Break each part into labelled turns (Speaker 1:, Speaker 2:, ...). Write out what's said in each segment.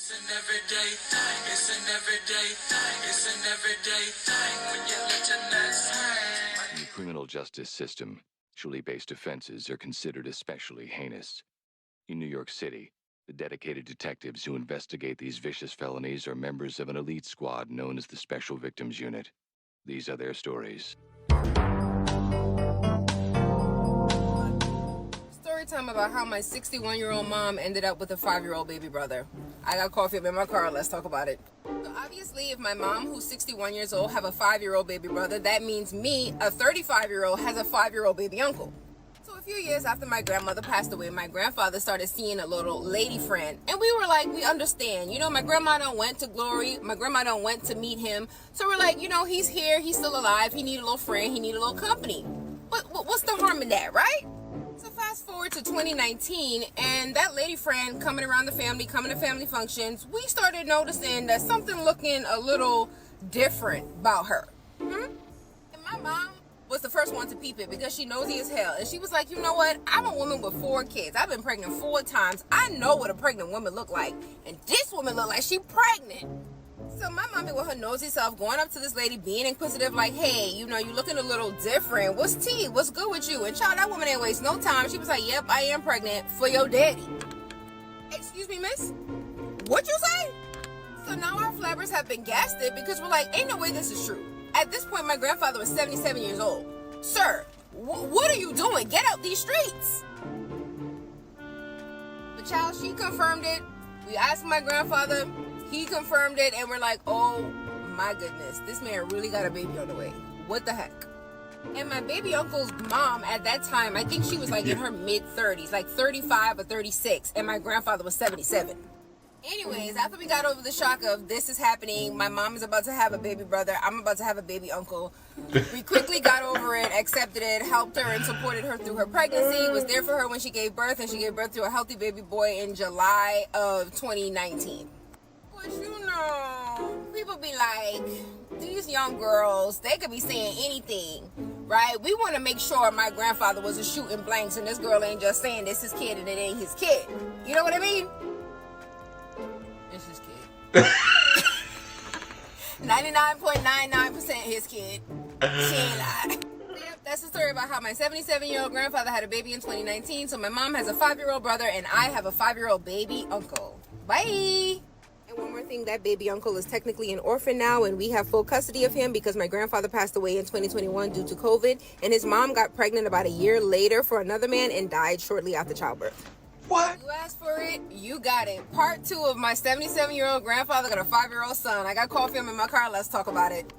Speaker 1: It's an everyday thing. It's an everyday thing. It's an everyday thing when you let your nuts hang.
Speaker 2: In the criminal justice system, sexually-based offenses are considered especially heinous. In New York City, the dedicated detectives who investigate these vicious felonies are members of an elite squad known as the Special Victims Unit. These are their stories.
Speaker 3: Story time about how my 61-year-old mom ended up with a 5-year-old baby brother. I got coffee up in my car. Let's talk about it. So obviously, if my mom, who's 61 years old, have a 5-year-old baby brother, that means me, a 35-year-old, has a 5-year-old baby uncle. So a few years after my grandmother passed away, my grandfather started seeing a little lady friend. And we were like, we understand. You know, my grandma done went to glory. My grandma done went to meet him. So we're like, you know, he's here. He's still alive. He need a little friend. He need a little company. What's the harm in that, right? So fast forward to 2019, and that lady friend coming around the family, coming to family functions, we started noticing that something looking a little different about her. And my mom was the first one to peep it because she nosy as hell. And she was like, you know what? I'm a woman with 4 kids. I've been pregnant 4 times. I know what a pregnant woman look like. And this woman look like she pregnant. So my mommy with her nosy self going up to this lady being inquisitive like, hey, you know, you looking a little different. What's tea? What's good with you? And child, that woman ain't waste no time. She was like, yep, I am pregnant for your daddy. Excuse me, miss? What you say? So now our flabbers have been gasted because we're like, ain't no way this is true. At this point, my grandfather was 77 years old. Sir, what are you doing? Get out these streets. But child, she confirmed it. We asked my grandfather. He confirmed it, and we're like, oh my goodness, this man really got a baby on the way. What the heck? And my baby uncle's mom at that time, I think she was like in her mid-30s, like 35 or 36, and my grandfather was 77. Anyways, after we got over the shock of this is happening, my mom is about to have a baby brother, I'm about to have a baby uncle, we quickly got over it, accepted it, helped her and supported her through her pregnancy, was there for her when she gave birth, and she gave birth to a healthy baby boy in July of 2019. But you know, people be like, these young girls, they could be saying anything, right? We want to make sure my grandfather wasn't shooting blanks and this girl ain't just saying this is his kid and it ain't his kid. You know what I mean? It's his kid. 99.99% his kid. She ain't lied. Yep, that's the story about how my 77-year-old grandfather had a baby in 2019. So my mom has a 5-year-old brother and I have a 5-year-old baby uncle. Bye! And one more thing, that baby uncle is technically an orphan now, and we have full custody of him because my grandfather passed away in 2021 due to COVID, and his mom got pregnant about a year later for another man and died shortly after childbirth.
Speaker 1: What?
Speaker 3: You asked for it, you got it. Part 2 of my 77-year-old grandfather got a 5-year-old son. I got coffee in my car. Let's talk about it.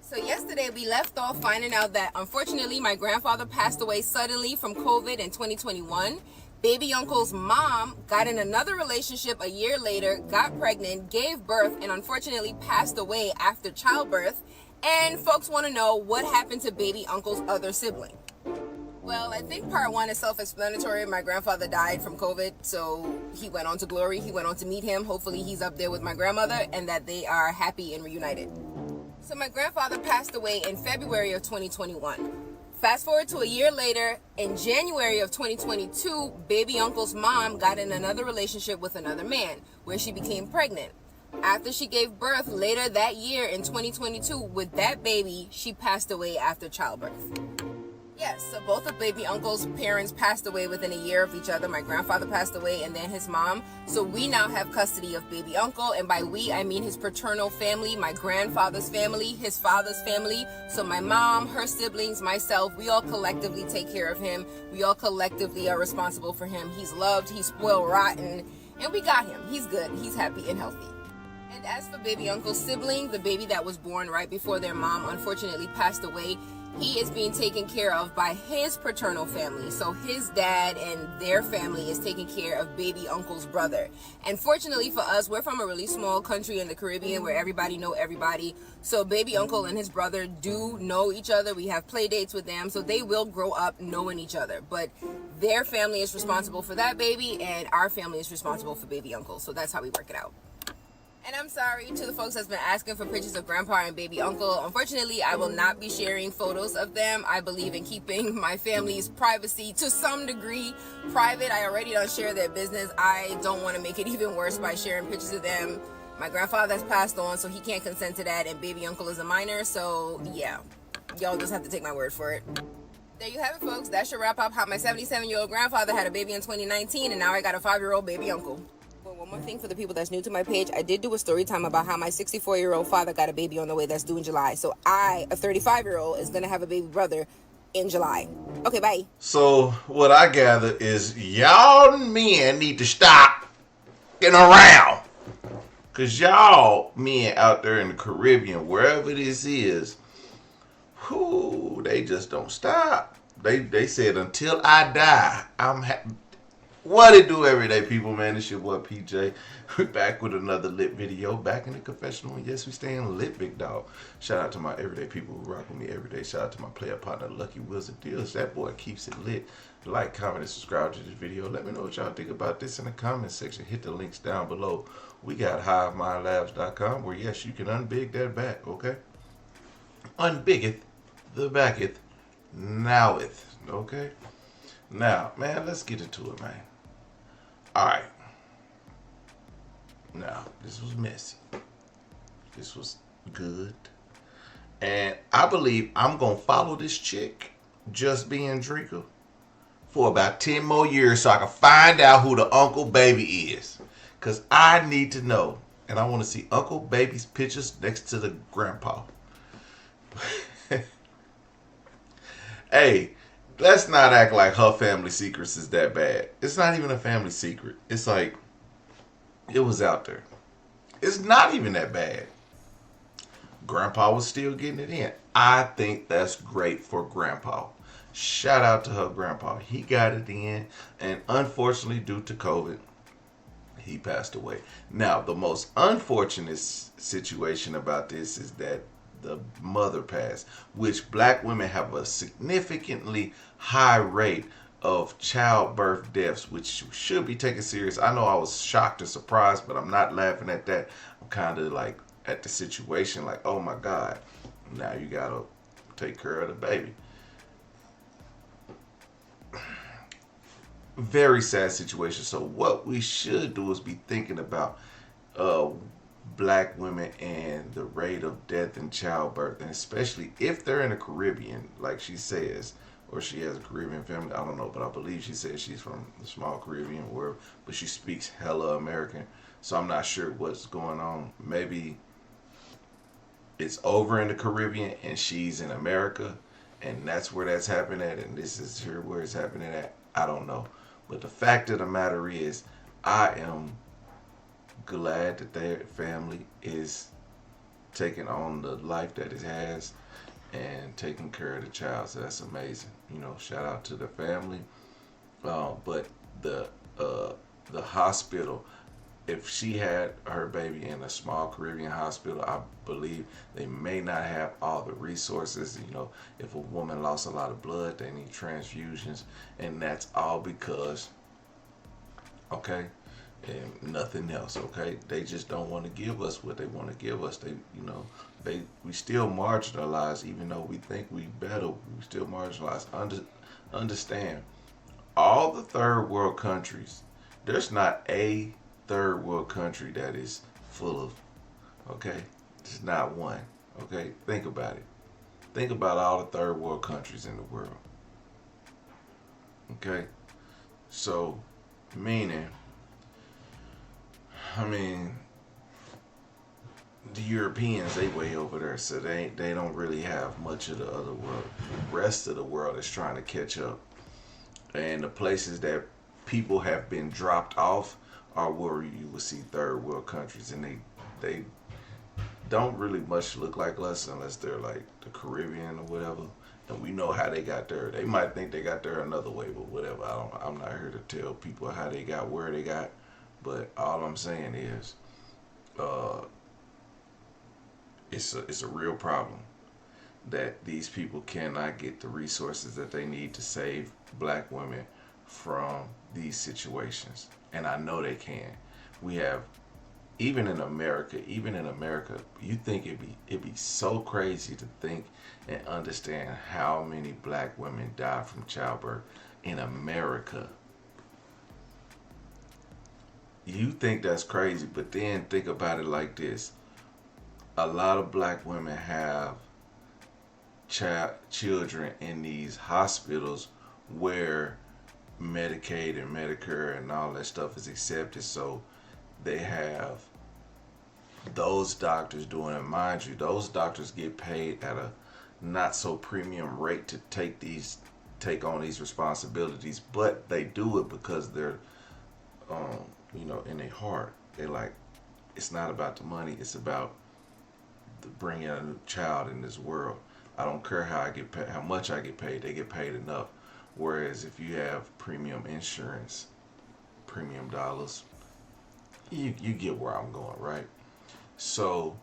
Speaker 3: So yesterday we left off finding out that unfortunately my grandfather passed away suddenly from COVID in 2021. Baby uncle's mom got in another relationship a year later, got pregnant, gave birth, and unfortunately passed away after childbirth. And folks want to know what happened to baby uncle's other sibling. Well, I think part 1 is self-explanatory. My grandfather died from COVID, so he went on to glory. He went on to meet him. Hopefully he's up there with my grandmother and that they are happy and reunited. So my grandfather passed away in February of 2021. Fast forward to a year later, in January of 2022, baby uncle's mom got in another relationship with another man, where she became pregnant. After she gave birth later that year in 2022, with that baby, she passed away after childbirth. Yes, so both of baby uncle's parents passed away within a year of each other. My grandfather passed away and then his mom. So we now have custody of baby uncle. And by we, I mean his paternal family, my grandfather's family, his father's family. So my mom, her siblings, myself, we all collectively take care of him. We all collectively are responsible for him. He's loved, he's spoiled rotten, and we got him. He's good, he's happy and healthy. And as for baby uncle's sibling, the baby that was born right before their mom unfortunately passed away, he is being taken care of by his paternal family. So his dad and their family is taking care of baby uncle's brother. And fortunately for us, we're from a really small country in the Caribbean where everybody know everybody. So baby uncle and his brother do know each other. We have play dates with them, so they will grow up knowing each other. But their family is responsible for that baby and our family is responsible for baby uncle. So that's how we work it out. And I'm sorry to the folks that's been asking for pictures of grandpa and baby uncle. Unfortunately, I will not be sharing photos of them. I believe in keeping my family's privacy to some degree private. I already don't share their business. I don't want to make it even worse by sharing pictures of them. My grandfather has passed on, so he can't consent to that, and baby uncle is a minor, so yeah. Y'all just have to take my word for it. There you have it, folks. That should wrap up how my 77-year-old grandfather had a baby in 2019, and now I got a 5-year-old baby uncle. Well, one more thing for the people that's new to my page, I did do a story time about how my 64-year-old father got a baby on the way that's due in July. So I, a 35-year-old, is going to have a baby brother in July. Okay, bye.
Speaker 4: So what I gather is y'all men need to stop getting around. Because y'all men out there in the Caribbean, wherever this is, whoo, they just don't stop. They said, until I die, I'm happy. What it do, everyday people, man? It's your boy PJ. We're back with another lit video, back in the confessional. And yes, we staying lit, big dog. Shout out to my everyday people who rock with me every day. Shout out to my player partner, Lucky Wheels and Deals. That boy keeps it lit. Like, comment, and subscribe to this video. Let me know what y'all think about this in the comment section. Hit the links down below. We got HiveMindLabs.com, where yes, you can unbig that back, okay? Unbiggeth the backeth noweth, okay? Now, man, let's get into it, man. Alright. Now, this was messy. This was good. And I believe I'm going to follow this chick, Just Being Drinker, for about 10 more years so I can find out who the Uncle Baby is. Because I need to know. And I want to see Uncle Baby's pictures next to the grandpa. Hey, let's not act like her family secrets is that bad. It's not even a family secret. It's like, it was out there. It's not even that bad. Grandpa was still getting it in. I think that's great for Grandpa. Shout out to her grandpa. He got it in, and unfortunately, due to COVID, he passed away. Now, the most unfortunate situation about this is that the mother passed, which black women have a significantly high rate of childbirth deaths, which should be taken serious. I know I was shocked and surprised, but I'm not laughing at that. I'm kind of like at the situation like, oh my God, now you gotta take care of the baby. Very sad situation. So what we should do is be thinking about black women and the rate of death in childbirth, and especially if they're in the Caribbean, like she says, or she has a Caribbean family. I don't know, but I believe she says she's from the small Caribbean world, but she speaks hella American. So I'm not sure what's going on. Maybe it's over in the Caribbean and she's in America, and that's where that's happening at, and this is here where it's happening at. I don't know. But the fact of the matter is, I am glad that their family is taking on the life that it has and taking care of the child. So that's amazing. You know, shout out to the family. But the hospital, if she had her baby in a small Caribbean hospital, I believe they may not have all the resources. You know, if a woman lost a lot of blood, they need transfusions, and that's all because, okay, and nothing else, okay? They just don't want to give us what they want to give us. They, you know, we still marginalized, even though we think we better. We still marginalized. Understand, all the third world countries, there's not a third world country that is full of, okay? There's not one, okay? Think about it. Think about all the third world countries in the world, okay? So, meaning, I mean, the Europeans, they way over there, so they don't really have much of the other world. The rest of the world is trying to catch up, and the places that people have been dropped off are where you will see third world countries, and they don't really much look like us unless they're like the Caribbean or whatever. And we know how they got there. They might think they got there another way, but whatever. I'm not here to tell people how they got where they got. But all I'm saying is, it's a real problem that these people cannot get the resources that they need to save black women from these situations. And I know they can. We have even in America, you think it'd be so crazy to think and understand how many black women die from childbirth in America. You think that's crazy, but then think about it like this: a lot of black women have children in these hospitals where Medicaid and Medicare and all that stuff is accepted, so they have those doctors doing it. Mind you, those doctors get paid at a not so premium rate to take on these responsibilities, but they do it because they're in their heart, they like, it's not about the money, it's about bringing a new child in this world. I don't care how I get paid, how much I get paid, they get paid enough. Whereas if you have premium insurance, premium dollars, you get where I'm going, right? So,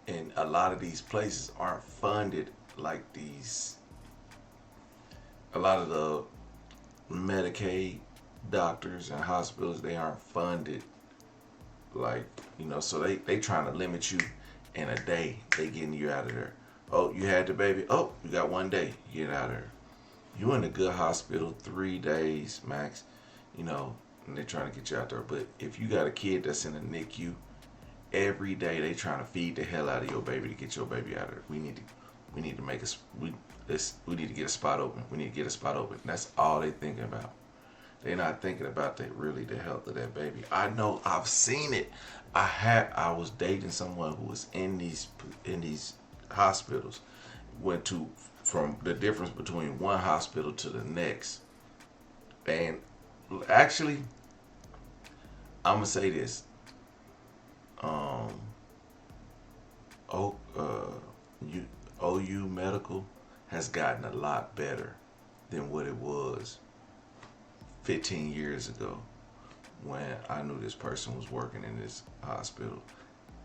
Speaker 4: and a lot of these places aren't funded like these. A lot of the Medicaid doctors and hospitals, they aren't funded like, so they trying to limit you in a day. They getting you out of there. Oh, you had the baby. Oh, you got 1 day. Get out of there. You in a good hospital 3 days max, and they're trying to get you out there. But if you got a kid that's in a NICU, every day they trying to feed the hell out of your baby to get your baby out of there. We need to make we need to get a spot open. We need to get a spot open. That's all they thinking about. They're not thinking about the health of that baby. I know, I've seen it. I was dating someone who was in these hospitals. From the difference between one hospital to the next. And actually, I'm gonna say this. OU Medical has gotten a lot better than what it was 15 years ago when I knew this person was working in this hospital.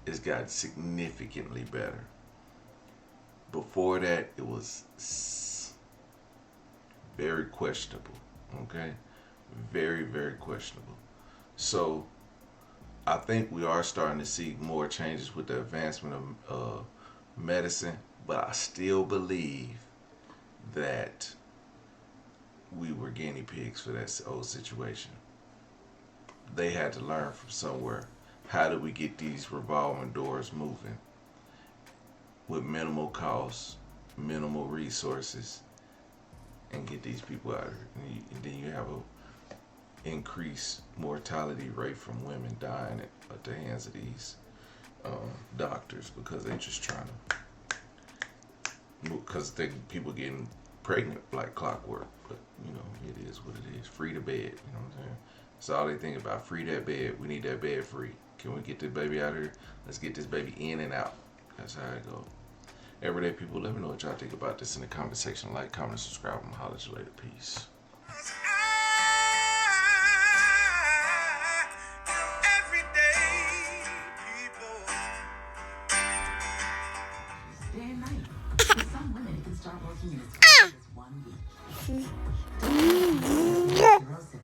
Speaker 4: It's gotten significantly better. Before that, it was very questionable, okay? Very, very questionable. So I think we are starting to see more changes with the advancement of medicine, but I still believe that we were guinea pigs for that old situation. They had to learn from somewhere. How do we get these revolving doors moving with minimal costs, minimal resources, and get these people out of here? And then you have a increased mortality rate from women dying at the hands of these doctors because they're just trying to, because people getting pregnant like clockwork. But it is what it is. Free the bed, you know what I'm saying? That's all they think about. Free that bed. We need that bed free. Can we get this baby out of here? Let's get this baby in and out. That's how it goes. Everyday people, let me know what y'all think about this in the comment section. Like, comment, subscribe. I'm holler at you later. Peace.
Speaker 5: Day and night. For some women, it can start working in as fast as 1 week.